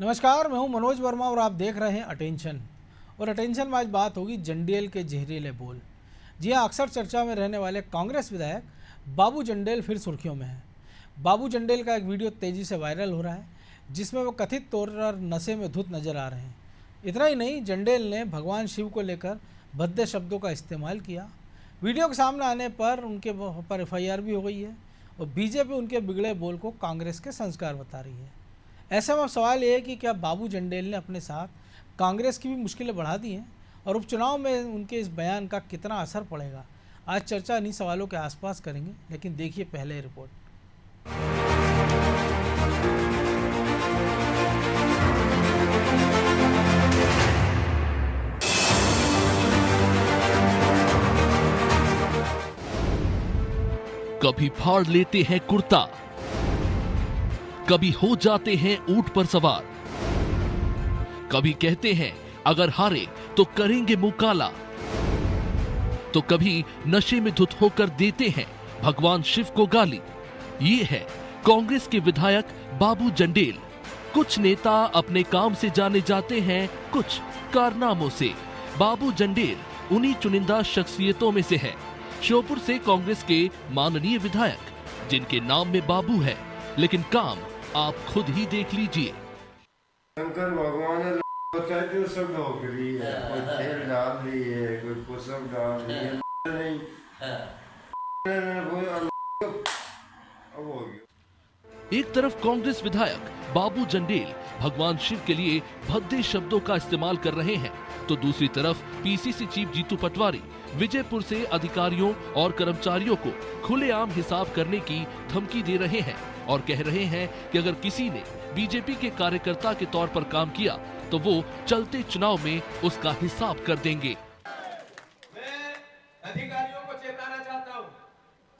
नमस्कार, मैं हूं मनोज वर्मा और आप देख रहे हैं अटेंशन। और अटेंशन में आज बात होगी जंडेल के जहरीले बोल। जी हां, अक्सर चर्चा में रहने वाले कांग्रेस विधायक बाबू जंडेल फिर सुर्खियों में हैं। बाबू जंडेल का एक वीडियो तेज़ी से वायरल हो रहा है जिसमें वो कथित तौर पर नशे में धुत नजर आ रहे हैं। इतना ही नहीं, जंडेल ने भगवान शिव को लेकर भद्दे शब्दों का इस्तेमाल किया। वीडियो के सामने आने पर उनके पर FIR भी हो गई है और बीजेपी उनके बिगड़े बोल को कांग्रेस के संस्कार बता रही है। ऐसे में अब सवाल ये है कि क्या बाबू जंडेल ने अपने साथ कांग्रेस की भी मुश्किलें बढ़ा दी हैं और उपचुनाव में उनके इस बयान का कितना असर पड़ेगा। आज चर्चा इन्हीं सवालों के आसपास करेंगे, लेकिन देखिए पहले रिपोर्ट। कभी फाड़ लेते हैं कुर्ता, कभी हो जाते हैं ऊंट पर सवार, कभी कहते हैं अगर हारे तो करेंगे मुंह काला, तो कभी नशे में धुत होकर देते हैं भगवान शिव को गाली। ये है कांग्रेस के विधायक बाबू जंडेल। कुछ नेता अपने काम से जाने जाते हैं, कुछ कारनामों से। बाबू जंडेल उन्हीं चुनिंदा शख्सियतों में से है। श्योपुर से कांग्रेस के माननीय विधायक जिनके नाम में बाबू है, लेकिन काम आप खुद ही देख लीजिए। शंकर भगवान ने बताया जो सब नौकरी है, कोई तेल डाल रही है, कोई कुसम डाल रही है, नहीं अब हो गया। एक तरफ कांग्रेस विधायक बाबू जंडेल भगवान शिव के लिए भद्दे शब्दों का इस्तेमाल कर रहे हैं, तो दूसरी तरफ PCC चीफ जीतू पटवारी विजयपुर से अधिकारियों और कर्मचारियों को खुलेआम हिसाब करने की धमकी दे रहे हैं और कह रहे हैं कि अगर किसी ने बीजेपी के कार्यकर्ता के तौर पर काम किया तो वो चलते चुनाव में उसका हिसाब कर देंगे। मैं अधिकारियों को चेताना चाहता हूं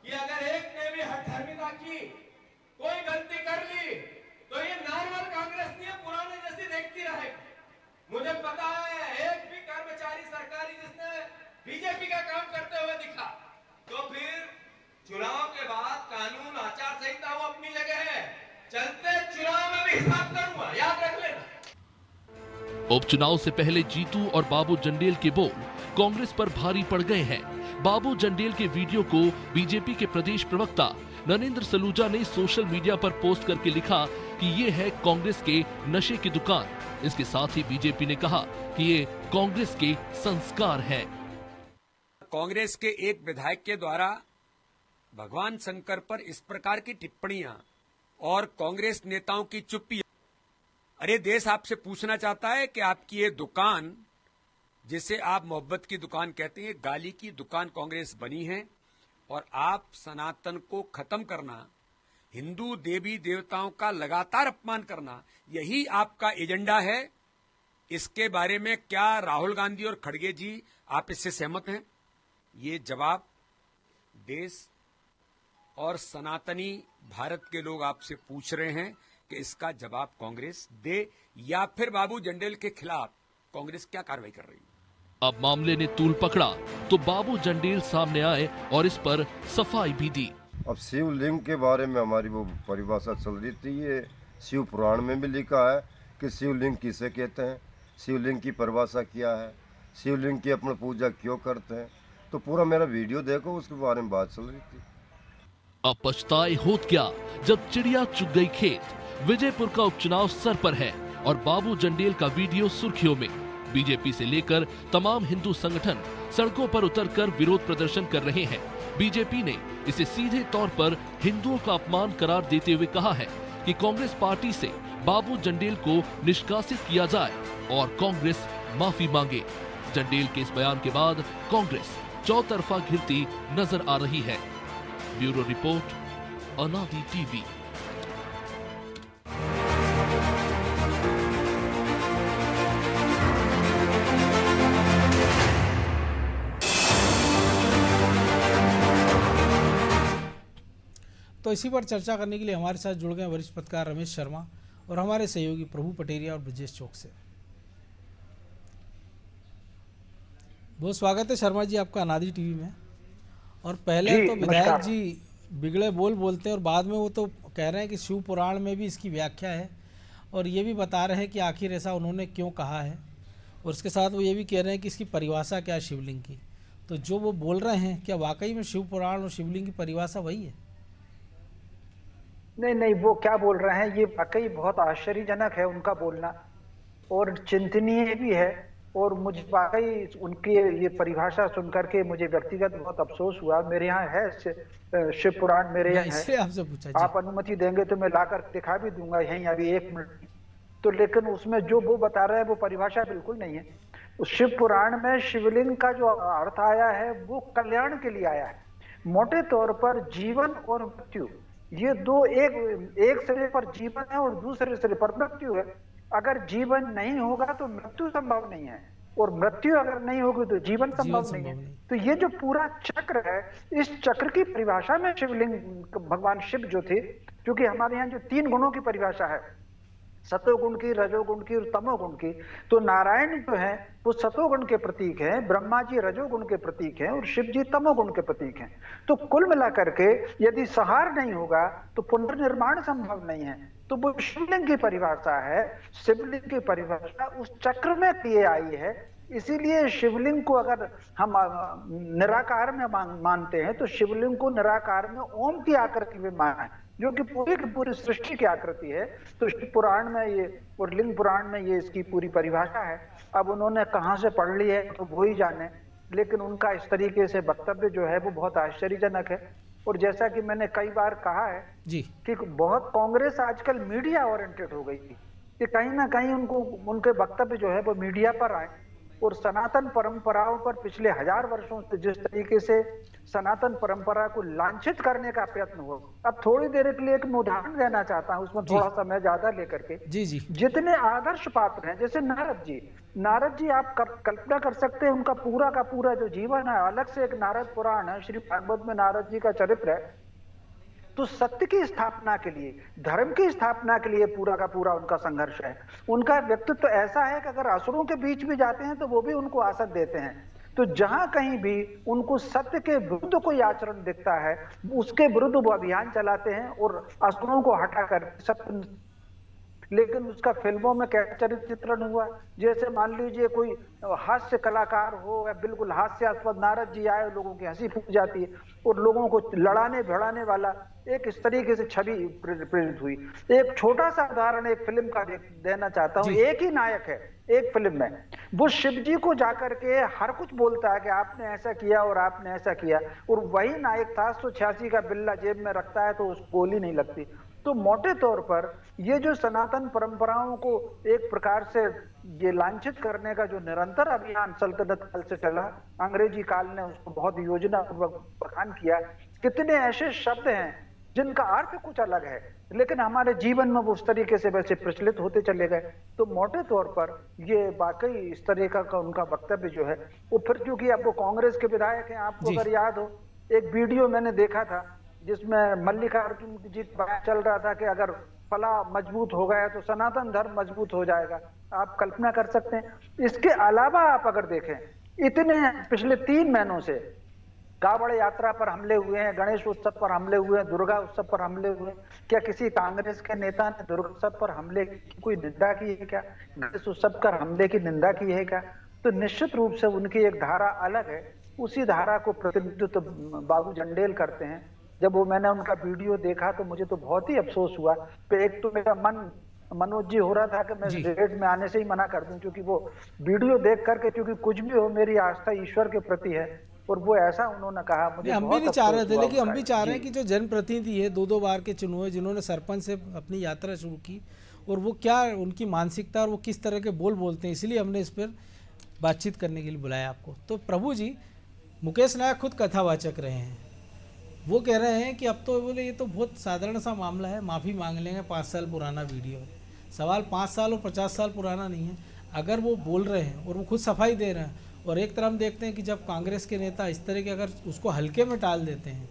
कि अगर एक ने भी हठधर्मिता की, कोई गलती कर ली, तो ये नॉर्मल कांग्रेस नहीं है, पुराने जैसी देखती रहेगी। मुझे पता है एक भी कर्मचारी सरकारी जिसने बीजेपी का काम करते हुए दिखा, तो फिर चुनाव के बाद कानून आचार संहिता वो अपनी जगह है, चलते चुनाव में भी हिसाब करूंगा, याद रख लेना। उपचुनाव से पहले जीतू और बाबू जंडेल के बोल कांग्रेस पर भारी पड़ गए हैं। बाबू जंडेल के वीडियो को बीजेपी के प्रदेश प्रवक्ता नरेंद्र सलूजा ने सोशल मीडिया पर पोस्ट करके लिखा कि ये है कांग्रेस के नशे की दुकान। इसके साथ ही बीजेपी ने कहा कि ये कांग्रेस के संस्कार हैं। कांग्रेस के एक विधायक के द्वारा भगवान शंकर पर इस प्रकार की टिप्पणियां और कांग्रेस नेताओं की चुप्पी। अरे देश आपसे पूछना चाहता है कि आपकी ये दुकान, जिसे आप मोहब्बत की दुकान कहते हैं, गाली की दुकान कांग्रेस बनी है और आप सनातन को खत्म करना, हिंदू देवी देवताओं का लगातार अपमान करना, यही आपका एजेंडा है। इसके बारे में क्या राहुल गांधी और खड़गे जी आप इससे सहमत हैं? ये जवाब देश और सनातनी भारत के लोग आपसे पूछ रहे हैं कि इसका जवाब कांग्रेस दे या फिर बाबू जंडेल के खिलाफ कांग्रेस क्या कार्रवाई कर रही है। अब मामले ने तूल पकड़ा तो बाबू जंडेल सामने आए और इस पर सफाई भी दी। अब शिवलिंग के बारे में हमारी वो परिभाषा चल रही थी, ये शिव पुराण में भी लिखा है कि शिवलिंग किसे कहते हैं, शिवलिंग की परिभाषा क्या है, शिवलिंग की अपनी पूजा क्यों करते हैं। तो पूरा मेरा वीडियो देखो, उसके बारे में बात चल रही थी। अब पछताए होत क्या जब चिड़िया चुग गई खेत। विजयपुर का उपचुनाव सर पर है और बाबू जंडेल का वीडियो सुर्खियों में। बीजेपी से लेकर तमाम हिंदू संगठन सड़कों पर उतरकर विरोध प्रदर्शन कर रहे हैं। बीजेपी ने इसे सीधे तौर पर हिंदुओं का अपमान करार देते हुए कहा है कि कांग्रेस पार्टी से बाबू जंडेल को निष्कासित किया जाए और कांग्रेस माफी मांगे। जंडेल के इस बयान के बाद कांग्रेस चौतरफा घिरती नजर आ रही है। ब्यूरो रिपोर्ट, अनादि टीवी। तो इसी पर चर्चा करने के लिए हमारे साथ जुड़ गए वरिष्ठ पत्रकार रमेश शर्मा और हमारे सहयोगी प्रभु पटेरिया और ब्रजेश चौक से। बहुत स्वागत है शर्मा जी आपका अनादि टीवी में। और पहले तो विधायक जी बिगड़े बोल बोलते हैं और बाद में वो तो कह रहे हैं कि शिव पुराण में भी इसकी व्याख्या है और ये भी बता रहे हैं कि आखिर ऐसा उन्होंने क्यों कहा है, और उसके साथ वो ये भी कह रहे हैं कि इसकी परिभाषा क्या है शिवलिंग की। तो जो वो बोल रहे हैं क्या वाकई में शिव पुराण और शिवलिंग की परिभाषा वही है? नहीं नहीं, वो क्या बोल रहे हैं ये वाकई बहुत आश्चर्यजनक है उनका बोलना, और चिंतनीय भी है। और मुझे वाकई उनकी ये परिभाषा सुनकर के मुझे व्यक्तिगत बहुत अफसोस हुआ। मेरे यहाँ है शिव पुराण, मेरे मैं यहाँ इसलिए है। आपसे पूछा जी। आप अनुमति देंगे तो मैं लाकर दिखा भी दूंगा यहीं अभी 1 मिनट। तो लेकिन उसमें जो वो बता रहे हैं वो परिभाषा बिल्कुल नहीं है। उस शिव पुराण में शिवलिंग का जो अर्थ आया है वो कल्याण के लिए आया है। मोटे तौर पर जीवन और मृत्यु ये दो, एक सिरे पर जीवन है और दूसरे सिरे पर मृत्यु है। अगर जीवन नहीं होगा तो मृत्यु संभव नहीं है, और मृत्यु अगर नहीं होगी तो जीवन संभव नहीं है। तो ये जो पूरा चक्र है, इस चक्र की परिभाषा में शिवलिंग भगवान शिव जो थे, क्योंकि हमारे यहाँ जो 3 गुणों की परिभाषा है, सतोगुण की, रजोगुण की और तमोगुण की, तो नारायण जो है वो सतोगुण के प्रतीक हैं, ब्रह्मा जी रजोगुण के प्रतीक हैं और शिव जी तमोगुण के प्रतीक हैं। तो कुल मिलाकर के यदि संहार नहीं होगा तो पुनर्निर्माण संभव नहीं है। तो वो शिवलिंग की परिभाषा है। शिवलिंग की परिभाषा उस चक्र में किए आई है। इसीलिए शिवलिंग को अगर हम निराकार में मानते हैं तो शिवलिंग को निराकार में ओम की आकृति में माना है, जो कि पूरी की पूरी सृष्टि की आकृति है। तो शिव पुराण में ये और लिंग पुराण में ये इसकी पूरी परिभाषा है। अब उन्होंने कहाँ से पढ़ ली है तो वो ही जाने, लेकिन उनका इस तरीके से वक्तव्य जो है वो बहुत आश्चर्यजनक है। और जैसा कि मैंने कई बार कहा है जी कि बहुत कांग्रेस आजकल मीडिया ओरिएंटेड हो गई थी, कि कहीं ना कहीं उनको उनके वक्तव्य जो है वो मीडिया पर आए, और सनातन परंपराओं पर पिछले 1000 वर्षों से जिस तरीके से सनातन परंपरा को लांछित करने का प्रयत्न हुआ। अब थोड़ी देर के लिए एक उदाहरण देना चाहता हूं, उसमें थोड़ा समय ज्यादा लेकर के। जी जी जितने आदर्श पात्र हैं, जैसे नारद जी आप कल्पना कर सकते हैं उनका पूरा का पूरा जो जीवन है, अलग से एक नारद पुराण है, श्री भागवत में नारद जी का चरित्र है। तो सत्य की स्थापना के लिए, धर्म की स्थापना के लिए पूरा का पूरा उनका संघर्ष है। उनका व्यक्तित्व तो ऐसा है कि अगर असुरों के बीच भी जाते हैं तो वो भी उनको आसत देते हैं। तो जहां कहीं भी उनको सत्य के विरुद्ध कोई आचरण दिखता है, उसके विरुद्ध वो अभियान चलाते हैं और असुरों को हटाकर सत्य। लेकिन उसका फिल्मों में कैसा चरित्र चित्रण हुआ, जैसे मान लीजिए कोई हास्य कलाकार हो या बिल्कुल हास्यास्पद, नारद जी आए, लोगों की हंसी फूट जाती है, और लोगों को लड़ाने भिड़ाने वाला एक इस तरीके से छवि प्रेरित हुई। एक छोटा सा उदाहरण एक फिल्म का देना चाहता हूँ। एक ही नायक है एक फिल्म में, वो शिव जी को जाकर के हर कुछ बोलता है कि आपने ऐसा किया और आपने ऐसा किया, और वही नायक 786 का बिल्ला जेब में रखता है तो उसको गोली नहीं लगती। तो मोटे तौर पर ये जो सनातन परंपराओं को एक प्रकार से ये लांछित करने का जो निरंतर अभियान सल्तनत काल से चला, अंग्रेजी काल ने उसको बहुत योजना पूर्वक बखान किया। कितने ऐसे शब्द हैं जिनका अर्थ कुछ अलग है, लेकिन हमारे जीवन में वो उस तरीके से वैसे प्रचलित होते चले गए। तो मोटे तौर पर ये वाकई इस तरह का उनका वक्तव्य जो है वो, फिर क्योंकि अब वो कांग्रेस के विधायक हैं, आपको अगर याद हो एक वीडियो मैंने देखा था जिसमें मल्लिकार्जुन जी चल रहा था कि अगर फला मजबूत हो गया तो सनातन धर्म मजबूत हो जाएगा। आप कल्पना कर सकते हैं। इसके अलावा आप अगर देखें, इतने पिछले 3 महीनों से कावड़ यात्रा पर हमले हुए हैं, गणेश उत्सव पर हमले हुए हैं, दुर्गा उत्सव पर हमले हुए हैं। क्या किसी कांग्रेस के नेता ने दुर्गा उत्सव पर हमले की कोई निंदा की है क्या? गणेश उत्सव पर हमले की निंदा की है क्या? तो निश्चित रूप से उनकी एक धारा अलग है। उसी धारा को प्रतिनिधित्व बाबू जंडेल करते हैं। जब वो मैंने उनका वीडियो देखा तो मुझे तो बहुत ही अफसोस हुआ। एक तो मेरा मन मनोज जी हो रहा था कि मैं डिबेट में आने से ही मना कर दूं, क्योंकि वो वीडियो देख करके, क्योंकि कुछ भी हो मेरी आस्था ईश्वर के प्रति है, और वो ऐसा उन्होंने कहा, मुझे हम भी नहीं चाह रहे थे, लेकिन हम भी चाह रहे हैं कि जो जनप्रतिनिधि है 2-2 बार के चुने हुए, जिन्होंने सरपंच से अपनी यात्रा शुरू की, और वो क्या उनकी मानसिकता और वो किस तरह के बोलते हैं, इसलिए हमने इस पर बातचीत करने के लिए बुलाया आपको। तो प्रभु जी, मुकेश नायक खुद कथावाचक रहे हैं, वो कह रहे हैं कि अब तो बोले ये तो बहुत साधारण सा मामला है, माफ़ी मांग लेंगे, 5 साल पुराना वीडियो है। सवाल 5 साल और 50 साल पुराना नहीं है। अगर वो बोल रहे हैं और वो खुद सफाई दे रहे हैं, और एक तरफ हम देखते हैं कि जब कांग्रेस के नेता इस तरह के अगर उसको हल्के में टाल देते हैं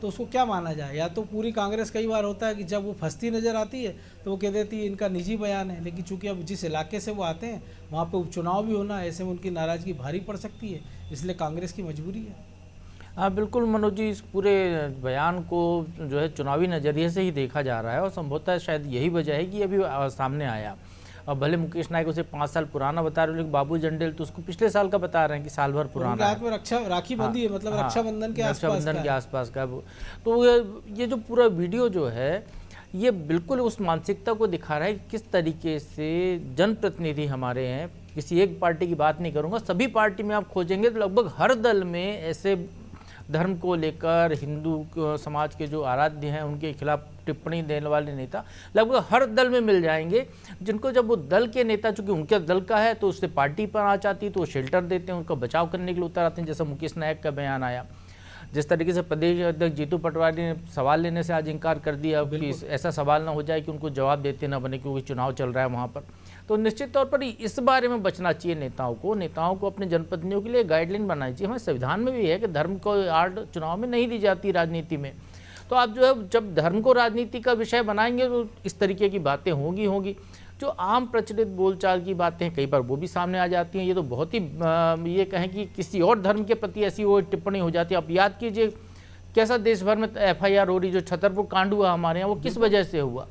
तो उसको क्या माना जाए? या तो पूरी कांग्रेस, कई बार होता है कि जब वो फंसती नज़र आती है तो वो कह देती है इनका निजी बयान है, लेकिन चूंकि अब जिस इलाके से वो आते हैं वहाँ पे उपचुनाव भी होना, ऐसे में उनकी नाराज़गी भारी पड़ सकती है, इसलिए कांग्रेस की मजबूरी है। हाँ बिल्कुल मनोज जी, इस पूरे बयान को जो है चुनावी नज़रिए से ही देखा जा रहा है और संभवतः शायद यही वजह है कि अभी सामने आया। अब भले मुकेश नायक उसे 5 साल पुराना बता रहे हो, लेकिन बाबू जंडेल तो उसको पिछले साल का बता रहे हैं कि साल भर पुराना उनके हाथ में राखी बंधी है, मतलब रक्षाबंधन के आसपास रक्षाबंधन के आसपास का। तो ये जो पूरा वीडियो जो है ये बिल्कुल उस मानसिकता को दिखा रहा है कि किस तरीके से जनप्रतिनिधि हमारे हैं। किसी एक पार्टी की बात नहीं करूँगा, सभी पार्टी में आप खोजेंगे तो लगभग हर दल में ऐसे धर्म को लेकर हिंदू समाज के जो आराध्य हैं उनके खिलाफ टिप्पणी देने वाले नेता लगभग हर दल में मिल जाएंगे, जिनको जब वो दल के नेता, चूंकि उनके दल का है तो उससे पार्टी पर आ जाती है तो वो शेल्टर देते हैं, उनका बचाव करने के लिए उतर आते हैं। जैसा मुकेश नायक का बयान आया, जिस तरीके से प्रदेश अध्यक्ष जीतू पटवारी ने सवाल लेने से आज इनकार कर दिया कि ऐसा सवाल ना हो जाए कि उनको जवाब देते ना बने क्योंकि चुनाव चल रहा है वहाँ पर। तो निश्चित तौर पर इस बारे में बचना चाहिए नेताओं को अपने जनप्रतिनिधियों के लिए गाइडलाइन बनानी चाहिए। हमारे संविधान में भी है कि धर्म को आड़ चुनाव में नहीं दी जाती राजनीति में। तो आप जो है जब धर्म को राजनीति का विषय बनाएंगे तो इस तरीके की बातें होंगी। जो आम प्रचलित बोलचाल की बातें हैं कई बार वो भी सामने आ जाती हैं। ये तो बहुत ही ये कहें कि किसी और धर्म के प्रति ऐसी वो टिप्पणी हो जाती है। आप याद कीजिए कैसा देश भर में FIR हो रही, जो छतरपुर कांड हुआ हमारे यहाँ वो किस वजह से हुआ।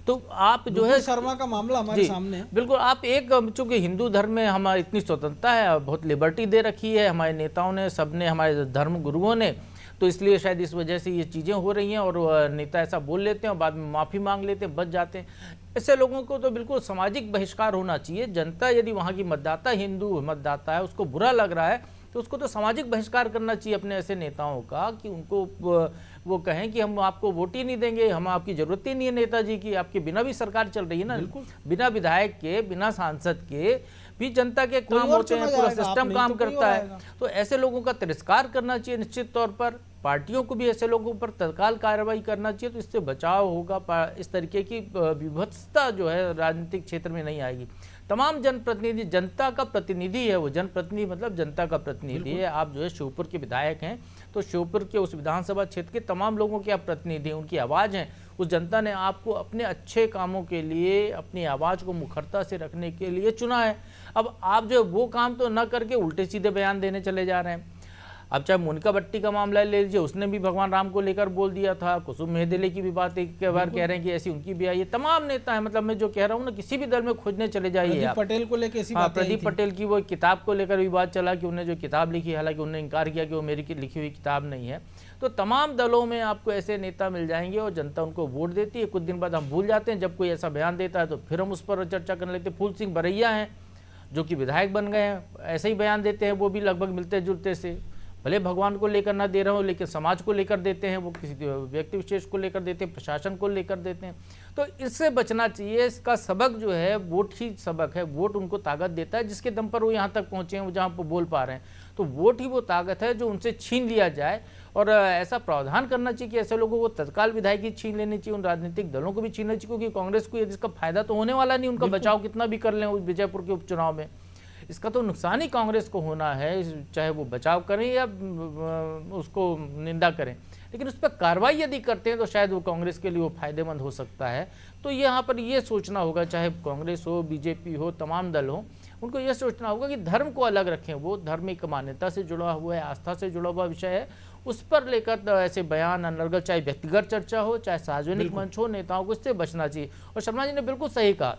तो आप जो है शर्मा का मामला हमारे सामने है। बिल्कुल, आप एक चूंकि हिंदू धर्म में हमारी इतनी स्वतंत्रता है, बहुत लिबर्टी दे रखी है हमारे नेताओं ने, सबने, हमारे धर्म गुरुओं ने, तो इसलिए शायद इस वजह से ये चीज़ें हो रही हैं और नेता ऐसा बोल लेते हैं और बाद में माफ़ी मांग लेते हैं, बच जाते हैं। ऐसे लोगों को तो बिल्कुल सामाजिक बहिष्कार होना चाहिए। जनता यदि वहाँ की मतदाता हिंदू मतदाता है, उसको बुरा लग रहा है तो उसको तो सामाजिक बहिष्कार करना चाहिए अपने ऐसे नेताओं का कि उनको वो कहें कि हम आपको वोट ही नहीं देंगे, हम आपकी जरूरत ही नहीं है नेताजी की, आपके बिना भी सरकार चल रही है ना, बिना विधायक के, बिना सांसद के भी जनता के काम होते हैं, पूरा सिस्टम काम करता है। तो ऐसे लोगों का तिरस्कार करना चाहिए निश्चित तौर पर। पार्टियों को भी ऐसे लोगों पर तत्काल कार्रवाई करना चाहिए, तो इससे बचाव होगा। इस तरीके की विभत्सता जो है राजनीतिक क्षेत्र में नहीं आएगी। तमाम जनप्रतिनिधि जनता का प्रतिनिधि है, वो जनप्रतिनिधि मतलब जनता का प्रतिनिधि है। आप जो है शिवपुर के विधायक हैं तो शिवपुर के उस विधानसभा क्षेत्र के तमाम लोगों के आप प्रतिनिधि हैं, उनकी आवाज़ हैं। उस जनता ने आपको अपने अच्छे कामों के लिए, अपनी आवाज़ को मुखरता से रखने के लिए चुना है। अब आप जो वो काम तो न करके उल्टे सीधे बयान देने चले जा रहे हैं। अब चाहे मुनका भट्टी का मामला ले लीजिए, उसने भी भगवान राम को लेकर बोल दिया था। कुसुम मेहदेले की भी बात एक बार कह रहे हैं कि ऐसी उनकी भी आई है। तमाम नेता है, मतलब मैं जो कह रहा हूँ ना, किसी भी दल में खोजने चले जाइए आप। पटेल को लेकर प्रदीप पटेल की वो किताब को लेकर भी बात चला कि उन्होंने जो किताब लिखी, हालांकि उन्होंने इनकार किया कि वो मेरी लिखी हुई किताब नहीं है। तो तमाम दलों में आपको ऐसे नेता मिल जाएंगे और जनता उनको वोट देती है। कुछ दिन बाद हम भूल जाते हैं, जब कोई ऐसा बयान देता है तो फिर हम उस पर चर्चा करने लगते हैं। फूल सिंह बरैया हैं जो कि विधायक बन गए हैं, ऐसे ही बयान देते हैं, वो भी लगभग मिलते जुलते से, भले भगवान को लेकर ना दे रहे हो लेकिन समाज को लेकर देते हैं, वो किसी व्यक्ति विशेष को लेकर देते हैं, प्रशासन को लेकर देते हैं। तो इससे बचना चाहिए। इसका सबक जो है वोट ही सबक है। वोट उनको ताकत देता है जिसके दम पर वो यहाँ तक पहुँचे हैं, वो जहाँ पर बोल पा रहे हैं। तो वोट ही वो ताकत है जो उनसे छीन लिया जाए। और ऐसा प्रावधान करना चाहिए कि ऐसे लोगों को तत्काल विधायकी छीन लेनी चाहिए, उन राजनीतिक दलों को भी छीनना चाहिए, क्योंकि कांग्रेस को इसका फायदा तो होने वाला नहीं। उनका बचाव कितना भी कर लें उस विजयपुर के उपचुनाव में, इसका तो नुकसान ही कांग्रेस को होना है, चाहे वो बचाव करें या उसको निंदा करें। लेकिन उस पर कार्रवाई यदि करते हैं तो शायद वो कांग्रेस के लिए वो फायदेमंद हो सकता है। तो यहाँ पर ये सोचना होगा, चाहे कांग्रेस हो, बीजेपी हो, तमाम दल हो, उनको ये सोचना होगा कि धर्म को अलग रखें। वो धार्मिक मान्यता से जुड़ा हुआ है, आस्था से जुड़ा हुआ विषय है, उस पर लेकर तो ऐसे बयान अनर्गल, चाहे व्यक्तिगत चर्चा हो, चाहे सार्वजनिक मंच हो, नेताओं को इससे बचना चाहिए। और शर्मा जी ने बिल्कुल सही कहा,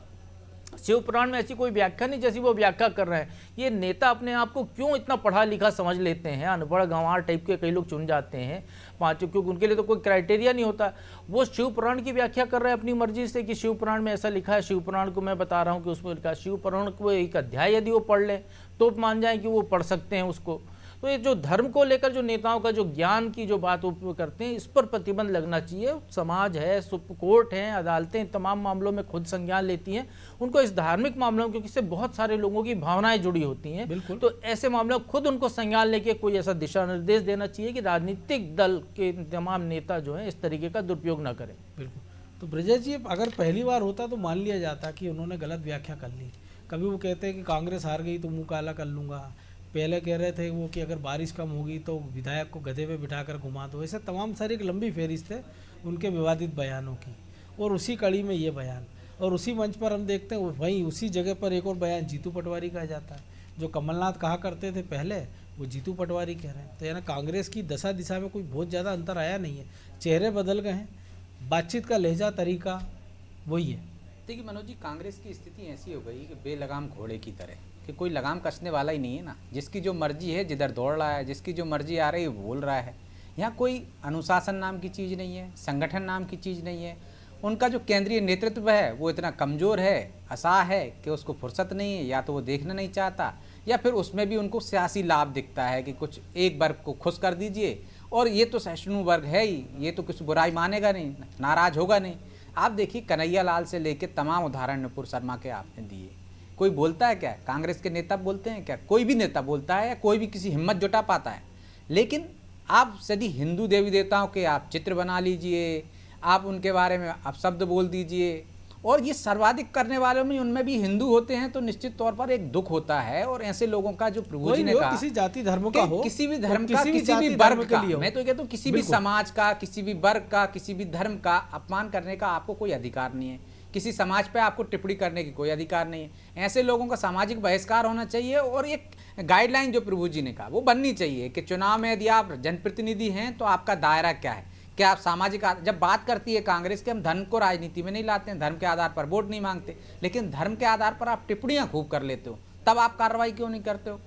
शिव पुराण में ऐसी कोई व्याख्या नहीं जैसी वो व्याख्या कर रहे हैं। ये नेता अपने आप को क्यों इतना पढ़ा लिखा समझ लेते हैं, अनपढ़ गंवार टाइप के कई लोग चुन जाते हैं पांचों, क्योंकि उनके लिए तो कोई क्राइटेरिया नहीं होता। वो शिव पुराण की व्याख्या कर रहे हैं अपनी मर्जी से कि शिव पुराण में ऐसा लिखा है। शिव पुराण को मैं बता रहा हूँ कि उसमें लिखा, शिव पुराण को एक अध्याय यदि वो पढ़ लें तो मान जाए कि वो पढ़ सकते हैं उसको। तो ये जो धर्म को लेकर जो नेताओं का जो ज्ञान की जो बात वो करते हैं, इस पर प्रतिबंध लगना चाहिए। समाज है, सुप्रीम कोर्ट है, अदालतें तमाम मामलों में खुद संज्ञान लेती हैं। उनको इस धार्मिक मामलों में, क्योंकि इससे बहुत सारे लोगों की भावनाएं जुड़ी होती हैं, तो ऐसे मामलों में खुद उनको संज्ञान लेके कोई ऐसा दिशा निर्देश देना चाहिए कि राजनीतिक दल के तमाम नेता जो हैं इस तरीके का दुरुपयोग न करें। बिल्कुल। तो ब्रजेश जी, अगर पहली बार होता तो मान लिया जाता कि उन्होंने गलत व्याख्या कर ली। कभी वो कहते हैं कि कांग्रेस हार गई तो मुंह काला कर लूंगा, पहले कह रहे थे वो कि अगर बारिश कम होगी तो विधायक को गधे पे बिठाकर घुमा दो। ऐसे तमाम सारी एक लंबी फहरिस्त है उनके विवादित बयानों की, और उसी कड़ी में ये बयान, और उसी मंच पर हम देखते हैं वहीं उसी जगह पर एक और बयान जीतू पटवारी का जाता है। जो कमलनाथ कहा करते थे पहले, वो जीतू पटवारी कह रहे हैं। तो यानी कांग्रेस की दशा दिशा में कोई बहुत ज़्यादा अंतर आया नहीं है, चेहरे बदल गए हैं, बातचीत का लहजा तरीका वही है। देखिए मनोज जी, कांग्रेस की स्थिति ऐसी हो गई कि बेलगाम घोड़े की तरह, कि कोई लगाम कसने वाला ही नहीं है ना। जिसकी जो मर्जी है जिधर दौड़ रहा है, जिसकी जो मर्जी आ रही है बोल रहा है। यहाँ कोई अनुशासन नाम की चीज़ नहीं है, संगठन नाम की चीज़ नहीं है। उनका जो केंद्रीय नेतृत्व है वो इतना कमज़ोर है, असहाय है कि उसको फुर्सत नहीं है, या तो वो देखना नहीं चाहता, या फिर उसमें भी उनको सियासी लाभ दिखता है कि कुछ एक वर्ग को खुश कर दीजिए, और ये तो सहिष्णु वर्ग है ही, ये तो कुछ बुराई मानेगा नहीं, नाराज़ होगा नहीं। आप देखिए कन्हैया लाल से लेके तमाम उदाहरण नुपुर शर्मा के आपने दिए। कोई बोलता है क्या? कांग्रेस के नेता बोलते हैं क्या? कोई भी नेता बोलता है या कोई भी किसी हिम्मत जुटा पाता है? लेकिन आप यदि हिंदू देवी देवताओं के आप चित्र बना लीजिए, आप उनके बारे में आप शब्द बोल दीजिए, और ये सर्वाधिक करने वालों में उनमें भी हिंदू होते हैं, तो निश्चित तौर पर एक दुख होता है। और ऐसे लोगों का जो प्रभु जी ने कहा, किसी जाति धर्म का हो, किसी भी धर्म का, किसी भी किसी भी जाति वर्ग धर्म के का, लिए हो। मैं तो कहता हूँ किसी भी समाज का, किसी भी वर्ग का, किसी भी धर्म का अपमान करने का आपको कोई अधिकार नहीं है। किसी समाज पे आपको टिप्पणी करने की कोई अधिकार नहीं है। ऐसे लोगों का सामाजिक बहिष्कार होना चाहिए, और एक गाइडलाइन जो प्रभु जी ने कहा वो बननी चाहिए कि चुनाव में यदि आप जनप्रतिनिधि हैं तो आपका दायरा क्या है, क्या आप सामाजिक। जब बात करती है कांग्रेस के, हम धर्म को राजनीति में नहीं लाते हैं, धर्म के आधार पर वोट नहीं मांगते, लेकिन धर्म के आधार पर आप टिप्पणियां खूब कर लेते हो, तब आप कार्रवाई क्यों नहीं करते हो?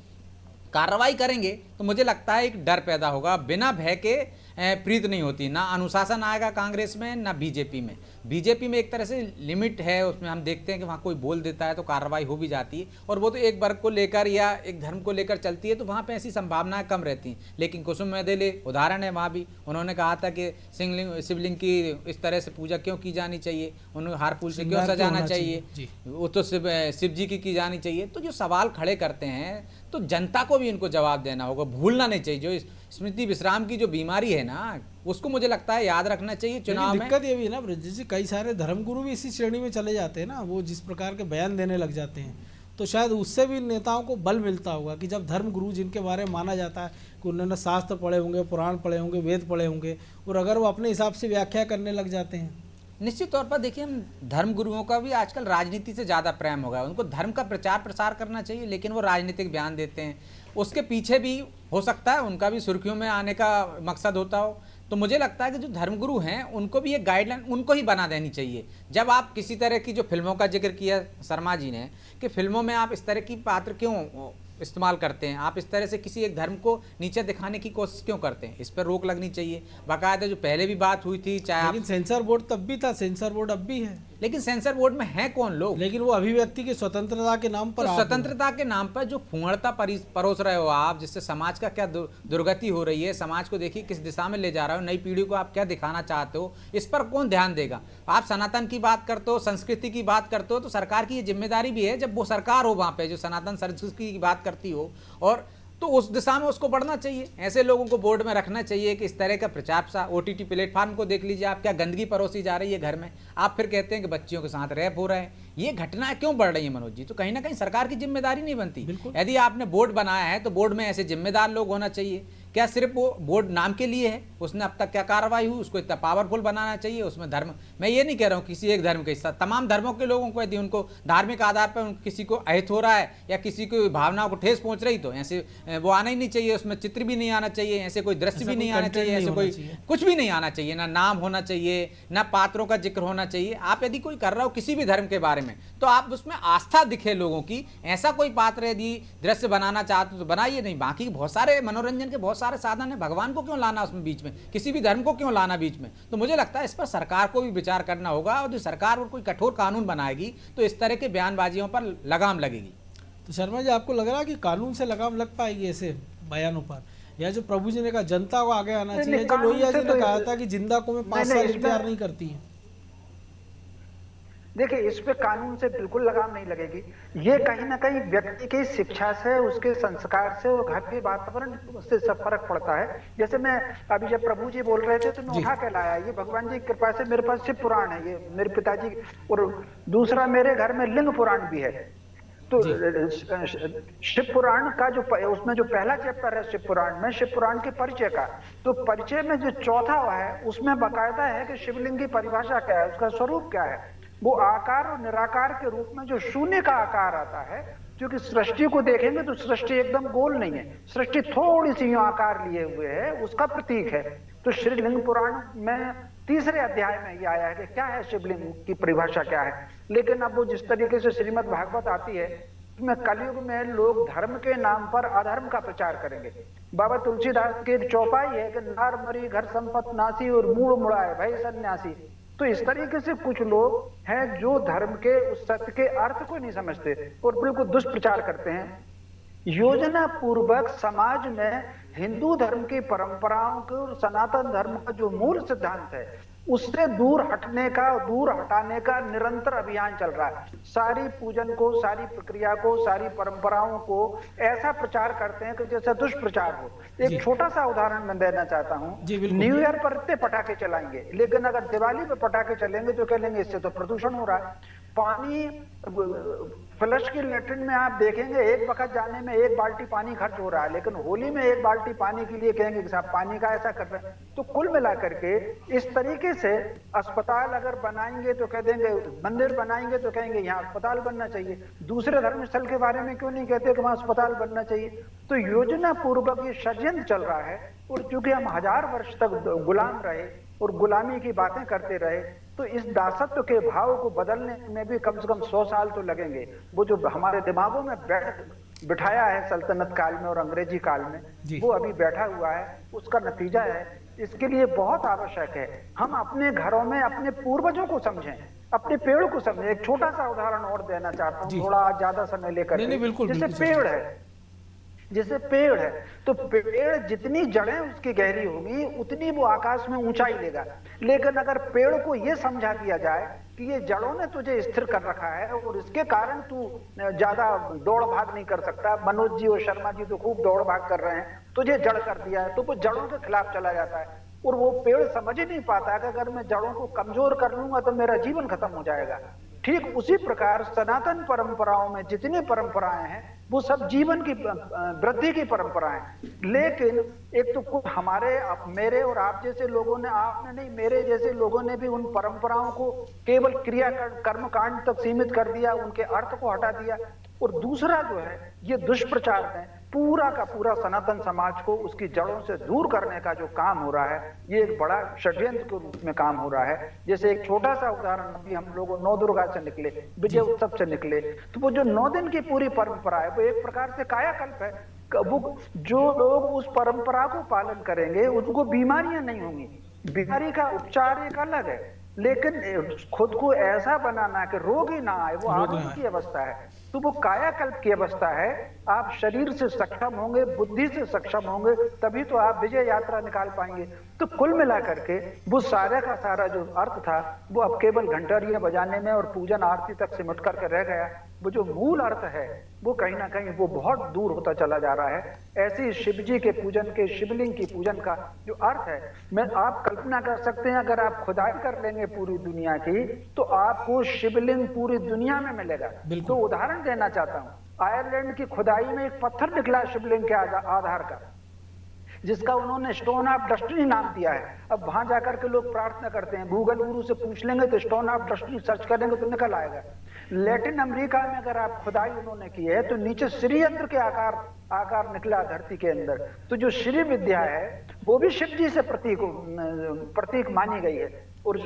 कार्रवाई करेंगे तो मुझे लगता है एक डर पैदा होगा। बिना भय के प्रीत नहीं होती, ना अनुशासन आएगा कांग्रेस में ना बीजेपी में। बीजेपी में एक तरह से लिमिट है, उसमें हम देखते हैं कि वहाँ कोई बोल देता है तो कार्रवाई हो भी जाती है, और वो तो एक वर्ग को लेकर या एक धर्म को लेकर चलती है, तो वहाँ पे ऐसी संभावनाएं कम रहती हैं। लेकिन कुसुम मेदेले उदाहरण है, वहाँ भी उन्होंने कहा था कि शिवलिंग की इस तरह से पूजा क्यों की जानी चाहिए, उन्हें हार फूल से क्यों सजाना चाहिए, वो तो शिव जी की जानी चाहिए। तो जो सवाल खड़े करते हैं तो जनता को भी इनको जवाब देना होगा, भूलना नहीं चाहिए। जो स्मृति विश्राम की जो बीमारी है ना, उसको मुझे लगता है याद रखना चाहिए चुनाव में। दिक्कत ये भी है ना ब्रजेश जी, कई सारे धर्मगुरु भी इसी श्रेणी में चले जाते हैं ना, वो जिस प्रकार के बयान देने लग जाते हैं, तो शायद उससे भी नेताओं को बल मिलता होगा कि जब धर्मगुरु जिनके बारे में माना जाता है कि उन्होंने शास्त्र पढ़े होंगे, पुराण पढ़े होंगे, वेद पढ़े होंगे, और अगर वो अपने हिसाब से व्याख्या करने लग जाते हैं। निश्चित तौर पर देखिए, हम धर्म गुरुओं का भी आजकल राजनीति से ज़्यादा प्रेम हो गया। उनको धर्म का प्रचार प्रसार करना चाहिए, लेकिन वो राजनीतिक बयान देते हैं। उसके पीछे भी हो सकता है उनका भी सुर्खियों में आने का मकसद होता हो। तो मुझे लगता है कि जो धर्मगुरु हैं उनको भी एक गाइडलाइन उनको ही बना देनी चाहिए। जब आप किसी तरह की, जो फिल्मों का जिक्र किया शर्मा जी ने, कि फिल्मों में आप इस तरह की पात्र क्यों इस्तेमाल करते हैं, आप इस तरह से किसी एक धर्म को नीचे दिखाने की कोशिश क्यों करते हैं, इस पर रोक लगनी चाहिए। बाकायदा जो पहले भी बात हुई थी, चाहे लेकिन सेंसर बोर्ड तब भी था, सेंसर बोर्ड अब भी है, लेकिन सेंसर बोर्ड में हैं कौन लोग? लेकिन वो अभिव्यक्ति की स्वतंत्रता के नाम पर, तो स्वतंत्रता के नाम पर जो फूंगड़ता परोस रहे हो आप, जिससे समाज का क्या दुर्गति हो रही है, समाज को देखिए किस दिशा में ले जा रहे हो, नई पीढ़ी को आप क्या दिखाना चाहते हो, इस पर कौन ध्यान देगा? आप सनातन की बात करते हो, संस्कृति की बात करते हो, तो सरकार की ये जिम्मेदारी भी है, जब वो सरकार हो वहाँ पे जो सनातन संस्कृति की बात करती हो, और तो उस दिशा में उसको बढ़ना चाहिए। ऐसे लोगों को बोर्ड में रखना चाहिए कि इस तरह का प्रचार प्रसार। OTT प्लेटफॉर्म को देख लीजिए आप, क्या गंदगी परोसी जा रही है घर में। आप फिर कहते हैं कि बच्चियों के साथ रैप हो रहे हैं। ये घटनाएं क्यों बढ़ रही है मनोज जी? तो कहीं ना कहीं सरकार की जिम्मेदारी नहीं बनती। यदि आपने बोर्ड बनाया है तो बोर्ड में ऐसे जिम्मेदार लोग होना चाहिए। क्या सिर्फ वो बोर्ड नाम के लिए है? उसने अब तक क्या कार्रवाई हुई, उसको इतना पावरफुल बनाना चाहिए। उसमें धर्म, मैं ये नहीं कह रहा हूँ किसी एक धर्म के हिस्सा, तमाम धर्मों के लोगों को यदि उनको धार्मिक आधार पर किसी को अहित हो रहा है या किसी की भावनाओं को ठेस पहुंच रही, तो ऐसे वो आना ही नहीं चाहिए। उसमें चित्र भी नहीं आना चाहिए, ऐसे कोई दृश्य भी नहीं आना चाहिए, ऐसे कोई कुछ भी नहीं आना चाहिए, ना नाम होना चाहिए, ना पात्रों का जिक्र होना चाहिए। आप यदि कोई कर रहा हो किसी भी धर्म के बारे में, तो आप उसमें आस्था दिखे लोगों की। ऐसा कोई पात्र यदि दृश्य बनाना चाहते हो तो बनाइए, नहीं। बाकी बहुत सारे मनोरंजन के बहुत सारे साधन है, भगवान को क्यों लाना उसमें बीच में, किसी भी धर्म को क्यों लाना बीच में? तो मुझे लगता है इस पर सरकार को भी विचार करना होगा, और जो सरकार और कोई कठोर कानून बनाएगी तो इस तरह के बयानबाजियों पर लगाम लगेगी। तो शर्मा जी, आपको लग रहा है कि कानून से लगाम लग पाएगी ऐसे बयानों पर, या जो प्रभु जी ने कहा जनता को आगे आना चाहिए, जो लोहिया जी ने कहा था कि जिंदा को में 5 साल इंतजार नहीं करती है? देखिए, इस पे कानून से बिल्कुल लगाम नहीं लगेगी। ये कहीं ना कहीं व्यक्ति की शिक्षा से, उसके संस्कार से और घर के वातावरण से सब फर्क पड़ता है। जैसे मैं अभी जब प्रभु जी बोल रहे थे तो मैं उठा के लाया, ये भगवान जी की कृपा से मेरे पास शिव पुराण है, ये मेरे पिताजी, और दूसरा मेरे घर में लिंग पुराण भी है। तो शिव पुराण का जो उसमें जो पहला चैप्टर है शिव पुराण में, शिव पुराण के परिचय का, तो परिचय में जो चौथा है उसमें बाकायदा है कि शिवलिंग की परिभाषा क्या है, उसका स्वरूप क्या है। वो आकार और निराकार के रूप में जो शून्य का आकार आता है क्योंकि सृष्टि को देखेंगे तो सृष्टि एकदम गोल नहीं है, सृष्टि थोड़ी सी यूं आकार लिए हुए है, उसका प्रतीक है। तो श्रीलिंग पुराण में 3रे अध्याय में ये आया है कि क्या है शिवलिंग की परिभाषा क्या है। लेकिन अब वो जिस तरीके से श्रीमद् भागवत आती है, में कलयुग में लोग धर्म के नाम पर अधर्म का प्रचार करेंगे। बाबा तुलसीदास की एक चौपाई है कि नार मरी घर संपत नासी और मूड़ मुड़ाए भाई सन्यासी। तो इस तरीके से कुछ लोग हैं जो धर्म के उस सत्य के अर्थ को नहीं समझते और बिल्कुल दुष्प्रचार करते हैं। योजना पूर्वक समाज में हिंदू धर्म की परंपराओं को और सनातन धर्म का जो मूल सिद्धांत है उससे दूर हटाने का निरंतर अभियान चल रहा है। सारी पूजन को, सारी प्रक्रिया को, सारी परंपराओं को ऐसा प्रचार करते हैं कि जैसे दुष्प्रचार हो। एक छोटा सा उदाहरण मैं देना चाहता हूँ। न्यू ईयर पर इतने पटाखे चलाएंगे, लेकिन अगर दिवाली पे पटाखे चलेंगे तो कह लेंगे इससे तो प्रदूषण हो रहा है। पानी फ्लश की लेटरिन में आप देखेंगे एक वक्त जाने में 1 बाल्टी पानी खर्च हो रहा है, लेकिन होली में 1 बाल्टी पानी के लिए कहेंगे कि साहब पानी का ऐसा कर रहे हैं। तो कुल मिलाकर के इस तरीके से अस्पताल अगर बनाएंगे तो कह देंगे, मंदिर बनाएंगे तो कहेंगे यहाँ अस्पताल बनना चाहिए। दूसरे धर्मस्थल के बारे में क्यों नहीं कहते कि वहां अस्पताल बनना चाहिए। तो योजना पूर्वक ये षड्यंत्र चल रहा है। और चूंकि हम 1000 वर्ष तक गुलाम रहे और गुलामी की बातें करते रहे, तो इस दासत्व के भाव को बदलने में भी कम से कम 100 साल तो लगेंगे। वो जो हमारे दिमागों में बिठाया है सल्तनत काल में और अंग्रेजी काल में, वो अभी बैठा हुआ है, उसका नतीजा है। इसके लिए बहुत आवश्यक है हम अपने घरों में अपने पूर्वजों को समझें, अपने पेड़ को समझें। एक छोटा सा उदाहरण और देना चाहता हूँ, थोड़ा ज्यादा समय लेकर। जैसे पेड़ है तो पेड़ जितनी जड़ें उसकी गहरी होगी उतनी वो आकाश में ऊंचाई लेगा। लेकिन अगर पेड़ को ये समझा दिया जाए कि ये जड़ों ने तुझे स्थिर कर रखा है और इसके कारण तू ज्यादा दौड़ भाग नहीं कर सकता, मनोज जी और शर्मा जी तो खूब दौड़ भाग कर रहे हैं, तुझे जड़ कर दिया है, तो वो जड़ों के खिलाफ चला जाता है। और वो पेड़ समझ ही नहीं पाता कि अगर मैं जड़ों को कमजोर कर लूंगा तो मेरा जीवन खत्म हो जाएगा। ठीक उसी प्रकार सनातन परंपराओं में जितनी परंपराएं हैं वो सब जीवन की वृद्धि की परंपराएं। लेकिन एक तो कुछ हमारे मेरे और आप जैसे लोगों ने, आपने नहीं मेरे जैसे लोगों ने भी उन परंपराओं को केवल क्रिया कर्मकांड तक सीमित कर दिया, उनके अर्थ को हटा दिया। और दूसरा जो है ये दुष्प्रचार में पूरा का पूरा सनातन समाज को उसकी जड़ों से दूर करने का जो काम हो रहा है, ये एक बड़ा षड्यंत्र के रूप में काम हो रहा है। जैसे एक छोटा सा उदाहरण, अभी हम लोग 9 दुर्गा से निकले, विजय उत्सव से निकले, तो वो जो 9 दिन की पूरी परंपरा है वो एक प्रकार से कायाकल्प है। वो जो लोग उस परंपरा को पालन करेंगे उनको बीमारियां नहीं होंगी। बीमारी का उपचार एक अलग है, लेकिन खुद को ऐसा बनाना कि रोग ही ना आए, वो आरोग्य की अवस्था है। तो वो कायाकल्प की अवस्था है। आप शरीर से सक्षम होंगे, बुद्धि से सक्षम होंगे, तभी तो आप विजय यात्रा निकाल पाएंगे। तो कुल मिलाकर के वो सारा का सारा जो अर्थ था वो अब केवल घंटरियां बजाने में और पूजन आरती तक सिमट करके रह गया। वो जो मूल अर्थ है वो कहीं ना कहीं वो बहुत दूर होता चला जा रहा है। ऐसे शिव जी के पूजन के, शिवलिंग की पूजन का जो अर्थ है, मैं आप कल्पना कर सकते हैं अगर आप खुदाई कर लेंगे पूरी दुनिया की तो आपको शिवलिंग पूरी दुनिया में मिलेगा। तो उदाहरण देना चाहता हूं, आयरलैंड की खुदाई में एक पत्थर निकला शिवलिंग के आधार का, जिसका उन्होंने स्टोन ऑफ डेस्टिनी नाम दिया है। अब वहां जाकर के लोग प्रार्थना करते हैं, गूगल गुरु से पूछ लेंगे तो स्टोन ऑफ डेस्टिनी सर्च करेंगे तो निकल आएगा। लैटिन अमेरिका में अगर आप खुदाई उन्होंने की है तो नीचे श्रीयंत्र के आकार निकला धरती के अंदर। तो जो श्री विद्या है वो भी शिव जी से प्रतीक मानी गई है, और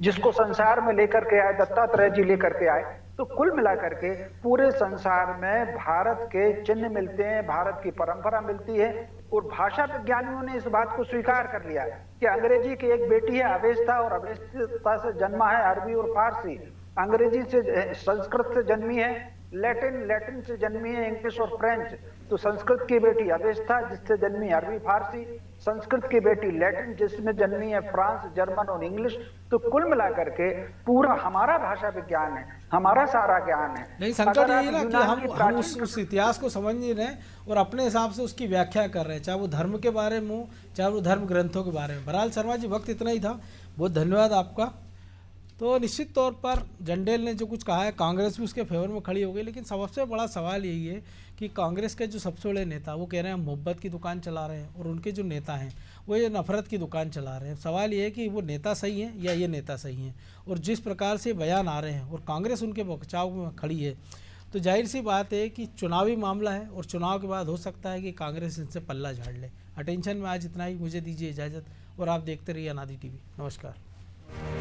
जिसको संसार में लेकर के आए दत्तात्रेय जी लेकर के आए। तो कुल मिलाकर के पूरे संसार में भारत के चिन्ह मिलते हैं, भारत की परंपरा मिलती है। और भाषा विज्ञानियों ने इस बात को स्वीकार कर लिया कि अंग्रेजी की एक बेटी है अवेस्ता, और अवेस्ता से जन्मा है अरबी और फारसी, अंग्रेजी से संस्कृत से जन्मी है लैटिन से जन्मी है इंग्लिश और फ्रेंच। तो संस्कृत की बेटी अवेस्ता जिससे जन्मी अरबी फारसी, संस्कृत की बेटी लैटिन जिसमें जन्मी है फ्रांस जर्मन और इंग्लिश। तो कुल मिलाकर के पूरा हमारा भाषा विज्ञान है, हमारा सारा ज्ञान है। नहीं, संकट यही ना कि हम उस इतिहास को समझ नहीं रहे और अपने हिसाब से उसकी व्याख्या कर रहे हैं, चाहे वो धर्म के बारे में हो चाहे वो धर्म ग्रंथों के बारे में। बहरहाल शर्मा जी वक्त इतना ही था, बहुत धन्यवाद आपका। तो निश्चित तौर पर जंडेल ने जो कुछ कहा है, कांग्रेस भी उसके फेवर में खड़ी हो गई, लेकिन सबसे बड़ा सवाल यही है कि कांग्रेस के जो सबसे बड़े नेता वो कह रहे हैं हम मोहब्बत की दुकान चला रहे हैं, और उनके जो नेता हैं वो ये नफरत की दुकान चला रहे हैं। सवाल ये है कि वो नेता सही हैं या ये नेता सही हैं, और जिस प्रकार से बयान आ रहे हैं और कांग्रेस उनके बचाव में खड़ी है, तो जाहिर सी बात है कि चुनावी मामला है और चुनाव के बाद हो सकता है कि कांग्रेस इनसे पल्ला झाड़ ले। अटेंशन में आज इतना ही, मुझे दीजिए इजाज़त और आप देखते रहिए अनादि टीवी। नमस्कार।